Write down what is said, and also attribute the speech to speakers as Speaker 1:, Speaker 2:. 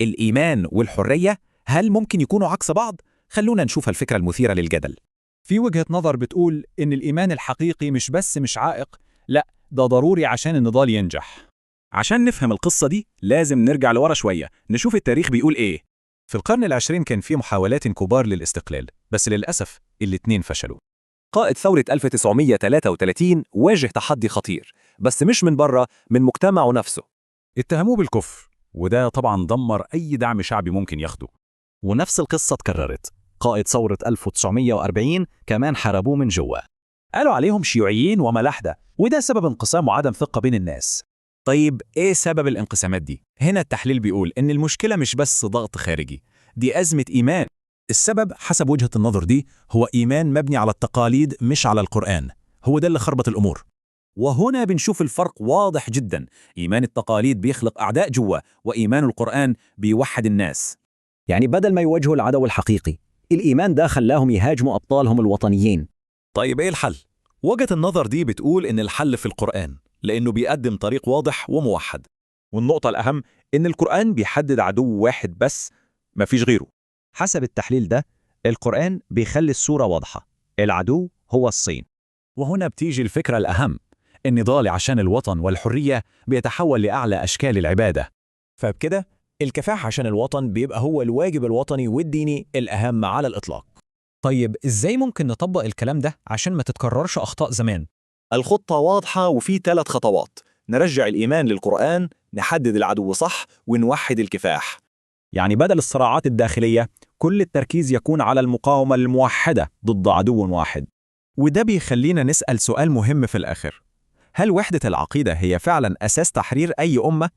Speaker 1: الإيمان والحرية هل ممكن يكونوا عكس بعض؟ خلونا نشوف الفكرة المثيرة للجدل.
Speaker 2: في وجهة نظر بتقول إن الإيمان الحقيقي مش عائق، لا ده ضروري عشان النضال ينجح.
Speaker 3: عشان نفهم القصة دي لازم نرجع لورا شوية نشوف التاريخ بيقول إيه.
Speaker 2: في القرن العشرين كان في محاولات كبار للاستقلال، بس للأسف الاتنين فشلوا.
Speaker 4: قائد ثورة 1933 واجه تحدي خطير، بس مش من بره، من مجتمعه نفسه.
Speaker 3: اتهموه بالكفر، وده طبعا دمر أي دعم شعبي ممكن ياخده.
Speaker 5: ونفس القصة اتكررت. قائد ثورة 1940 كمان حاربوه من جوه.
Speaker 1: قالوا عليهم شيوعيين وملاحدة، وده سبب انقسام وعدم ثقة بين الناس. طيب إيه سبب الانقسامات دي؟ هنا التحليل بيقول إن المشكلة مش بس ضغط خارجي، دي أزمة إيمان.
Speaker 6: السبب حسب وجهة النظر دي هو إيمان مبني على التقاليد مش على القرآن، هو ده اللي خربط الأمور.
Speaker 4: وهنا بنشوف الفرق واضح جدا، إيمان التقاليد بيخلق أعداء جوا، وإيمان القرآن بيوحد الناس.
Speaker 7: يعني بدل ما يواجهوا العدو الحقيقي، الإيمان ده خلاهم يهاجموا أبطالهم الوطنيين.
Speaker 6: طيب إيه الحل؟ وجهة النظر دي بتقول إن الحل في القرآن، لأنه بيقدم طريق واضح وموحد.
Speaker 1: والنقطة الأهم إن القرآن بيحدد عدو واحد بس، مفيش غيره.
Speaker 8: حسب التحليل ده القرآن بيخلي الصورة واضحة، العدو هو الصين.
Speaker 2: وهنا بتيجي الفكرة الأهم، النضال عشان الوطن والحرية بيتحول لأعلى أشكال العبادة.
Speaker 9: فبكده الكفاح عشان الوطن بيبقى هو الواجب الوطني والديني الأهم على الإطلاق.
Speaker 8: طيب إزاي ممكن نطبق الكلام ده عشان ما تتكررش أخطاء زمان؟
Speaker 4: الخطة واضحة وفي 3 خطوات: نرجع الإيمان للقرآن، نحدد العدو صح، ونوحد الكفاح.
Speaker 1: يعني بدل الصراعات الداخلية كل التركيز يكون على المقاومة الموحدة ضد عدو واحد.
Speaker 2: وده بيخلينا نسأل سؤال مهم في الآخر، هل وحدة العقيدة هي فعلا أساس تحرير أي أمة؟